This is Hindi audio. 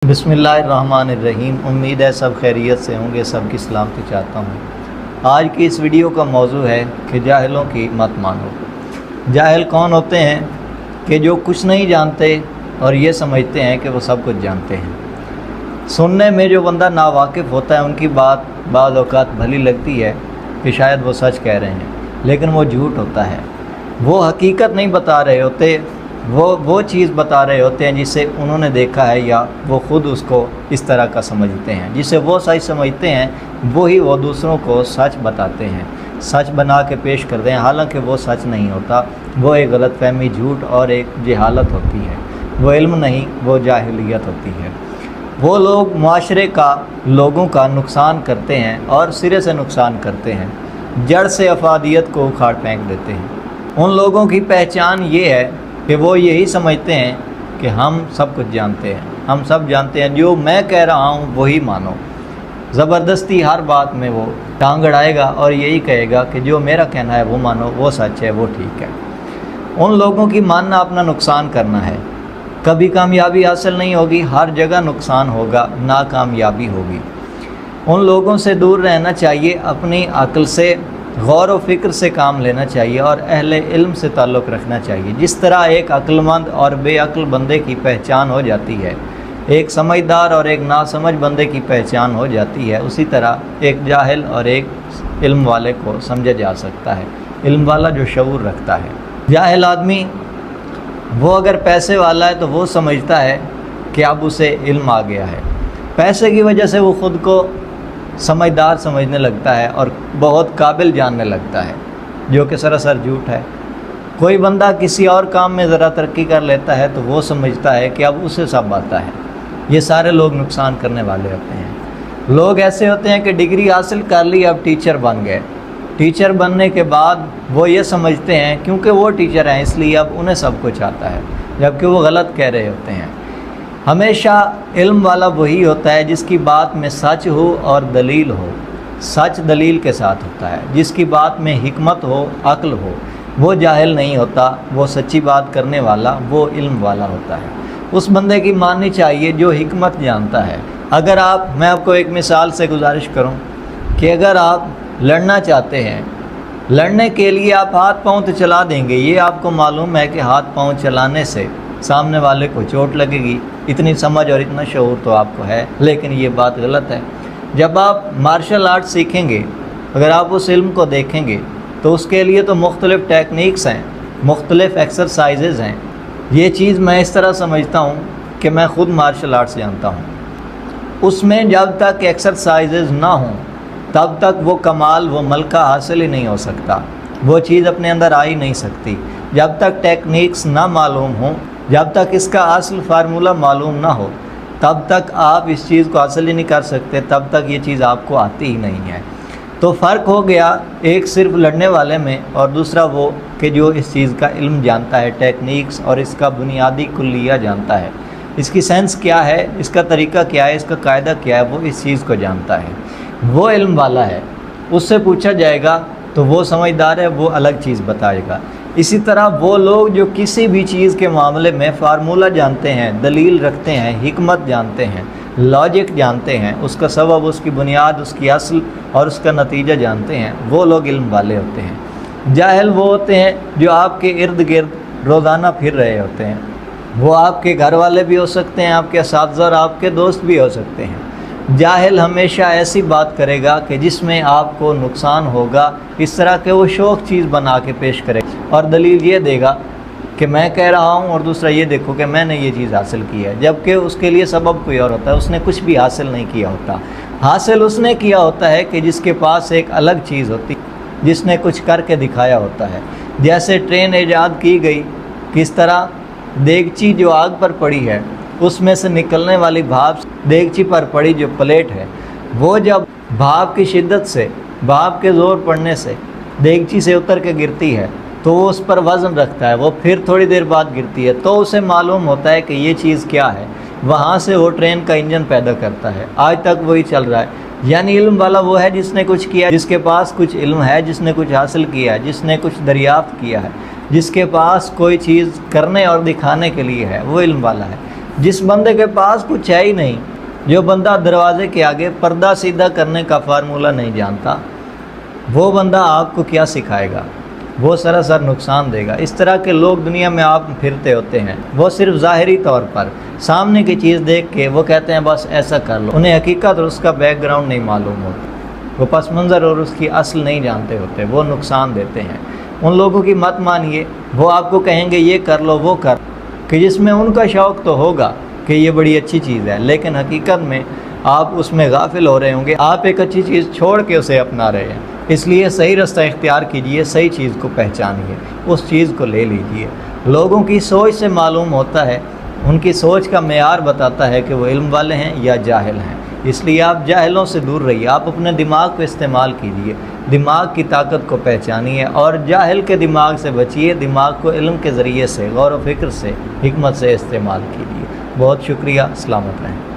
बिस्मिल्लाहिर्रहमानिर्रहीम। उम्मीद है सब खैरियत से होंगे, सबकी सलामती चाहता हूँ। आज की इस वीडियो का मौजू है कि जाहिलों की मत मानो। जाहिल कौन होते हैं कि जो कुछ नहीं जानते और ये समझते हैं कि वो सब कुछ जानते हैं। सुनने में जो बंदा नावाकिफ़ होता है उनकी बात बाज़ औक़ात भली लगती है कि शायद वो सच कह रहे हैं, लेकिन वो झूठ होता है। वो हकीकत नहीं बता रहे होते, वो चीज़ बता रहे होते हैं जिसे उन्होंने देखा है या वो ख़ुद उसको इस तरह का समझते हैं। जिसे वो सच समझते हैं वही वो दूसरों को सच बताते हैं, सच बना के पेश करते हैं, हालांकि वो सच नहीं होता। वो एक गलतफहमी, झूठ और एक जहालत होती है। वो इल्म नहीं, वो जाहिलियत होती है। वो लोग माशरे का, लोगों का नुकसान करते हैं और सिरे से नुकसान करते हैं, जड़ से अफादियत को उखाड़ फेंक देते हैं। उन लोगों की पहचान ये है कि वो यही समझते हैं कि हम सब कुछ जानते हैं, हम सब जानते हैं, जो मैं कह रहा हूँ वही मानो। ज़बरदस्ती हर बात में वो टांग अड़ाएगा और यही कहेगा कि जो मेरा कहना है वो मानो, वो सच है, वो ठीक है। उन लोगों की मानना अपना नुकसान करना है। कभी कामयाबी हासिल नहीं होगी, हर जगह नुकसान होगा, नाकामयाबी होगी। उन लोगों से दूर रहना चाहिए, अपनी अक्ल से, गौर व फिक्र से काम लेना चाहिए और अहले इल्म से ताल्लुक़ रखना चाहिए। जिस तरह एक अक्लमंद और बेअक्ल बंदे की पहचान हो जाती है, एक समझदार और एक नासमझ बंदे की पहचान हो जाती है, उसी तरह एक जाहिल और एक इल्म वाले को समझा जा सकता है। इल्म वाला जो शऊर रखता है। जाहिल आदमी वो अगर पैसे वाला है तो वो समझता है कि अब उसे इल्म आ गया है। पैसे की वजह से वो ख़ुद को समझदार समझने लगता है और बहुत काबिल जानने लगता है, जो कि सरासर झूठ है। कोई बंदा किसी और काम में ज़रा तरक्की कर लेता है तो वो समझता है कि अब उसे सब आता है। ये सारे लोग नुकसान करने वाले होते हैं। लोग ऐसे होते हैं कि डिग्री हासिल कर ली, अब टीचर बन गए। टीचर बनने के बाद वो ये समझते हैं क्योंकि वो टीचर हैं इसलिए अब उन्हें सब कुछ आता है, जबकि वो गलत कह रहे होते हैं। हमेशा इल्म वाला वही होता है जिसकी बात में सच हो और दलील हो। सच दलील के साथ होता है, जिसकी बात में हिकमत हो, अक्ल हो। वो जाहिल नहीं होता, वो सच्ची बात करने वाला, वो इल्म वाला होता है। उस बंदे की माननी चाहिए जो हिकमत जानता है। अगर मैं आपको एक मिसाल से गुजारिश करूं कि अगर आप लड़ना चाहते हैं, लड़ने के लिए आप हाथ पाँव तो चला देंगे, ये आपको मालूम है कि हाथ पाँव चलाने से सामने वाले को चोट लगेगी, इतनी समझ और इतना शऊर तो आपको है, लेकिन ये बात गलत है। जब आप मार्शल आर्ट सीखेंगे, अगर आप उस इल्म को देखेंगे तो उसके लिए तो मुख्तलिफ़ टेक्निक्स हैं, मुख्तलिफ़ एक्सरसाइजेज़ हैं। ये चीज़ मैं इस तरह समझता हूँ कि मैं ख़ुद मार्शल आर्ट्स जानता हूँ। उसमें जब तक एक्सरसाइजेज़ ना हों तब तक वो कमाल, वो मलका हासिल ही नहीं हो सकता, वो चीज़ अपने अंदर आ ही नहीं सकती। जब तक टेक्निक्स ना मालूम हों, जब तक इसका असल फार्मूला मालूम ना हो, तब तक आप इस चीज़ को हासिल ही नहीं कर सकते, तब तक ये चीज़ आपको आती ही नहीं है। तो फ़र्क हो गया एक सिर्फ लड़ने वाले में और दूसरा वो कि जो इस चीज़ का इल्म जानता है, टेक्निक्स और इसका बुनियादी कुल्लिया जानता है, इसकी सेंस क्या है, इसका तरीका क्या है, इसका कायदा क्या है, वो इस चीज़ को जानता है, वो इल्म वाला है। उससे पूछा जाएगा तो वो समझदार है, वो अलग चीज़ बताएगा। इसी तरह वो लोग जो किसी भी चीज़ के मामले में फार्मूला जानते हैं, दलील रखते हैं, हिकमत जानते हैं, लॉजिक जानते हैं, उसका सबब, उसकी बुनियाद, उसकी असल और उसका नतीजा जानते हैं, वो लोग इल्म वाले होते हैं। जाहिल वो होते हैं जो आपके इर्द गिर्द रोज़ाना फिर रहे होते हैं। वो आपके घर वाले भी हो सकते हैं, आपके असातिज़ा और आपके दोस्त भी हो सकते हैं। जाहिल हमेशा ऐसी बात करेगा कि जिसमें आपको नुकसान होगा, इस तरह के वो शौक चीज़ बना के पेश करेगा और दलील ये देगा कि मैं कह रहा हूँ और दूसरा ये देखो कि मैंने ये चीज़ हासिल की है, जबकि उसके लिए सबब कोई और होता है। उसने कुछ भी हासिल नहीं किया होता। हासिल उसने किया होता है कि जिसके पास एक अलग चीज़ होती, जिसने कुछ करके दिखाया होता है। जैसे ट्रेन ईजाद की गई, किस तरह देगची जो आग पर पड़ी है उसमें से निकलने वाली भाप देगची पर पड़ी जो प्लेट है, वो जब भाप की शिद्दत से, भाप के ज़ोर पड़ने से देगची से उतर के गिरती है तो वो उस पर वज़न रखता है, वो फिर थोड़ी देर बाद गिरती है तो उसे मालूम होता है कि ये चीज़ क्या है। वहाँ से वो ट्रेन का इंजन पैदा करता है, आज तक वही चल रहा है। यानी इल्म वाला वो है जिसने कुछ किया, जिसके पास कुछ इल्म है, जिसने कुछ हासिल किया है, जिसने कुछ दरियाफ्त किया है, जिसके पास कोई चीज़ करने और दिखाने के लिए है, वो इल्म वाला है। जिस बंदे के पास कुछ है ही नहीं, जो बंदा दरवाजे के आगे पर्दा सीधा करने का फार्मूला नहीं जानता, वो बंदा आपको क्या सिखाएगा, वो सरासर नुकसान देगा। इस तरह के लोग दुनिया में आप फिरते होते हैं, वो सिर्फ ज़ाहिरी तौर पर सामने की चीज़ देख के वो कहते हैं बस ऐसा कर लो, उन्हें हकीकत और उसका बैकग्राउंड नहीं मालूम होता, वो पस मंज़र और उसकी असल नहीं जानते होते, वो नुकसान देते हैं। उन लोगों की मत मानिए, वो आपको कहेंगे ये कर लो वो कर, कि जिसमें उनका शौक़ तो होगा कि ये बड़ी अच्छी चीज़ है, लेकिन हकीकत में आप उसमें गाफिल हो रहे होंगे, आप एक अच्छी चीज़ छोड़ के उसे अपना रहे हैं। इसलिए सही रास्ता इख्तियार कीजिए, सही चीज़ को पहचानिए, उस चीज़ को ले लीजिए। लोगों की सोच से मालूम होता है, उनकी सोच का मेयार बताता है कि वो इल्म वाले हैं या जाहिल हैं। इसलिए आप जाहिलों से दूर रहिए, आप अपने दिमाग को इस्तेमाल कीजिए, दिमाग की ताकत को पहचानिए और जाहिल के दिमाग से बचिए। दिमाग को इल्म के ज़रिए से, गौर व फिक्र से, हिकमत से इस्तेमाल कीजिए। बहुत शुक्रिया, सलामत रहें।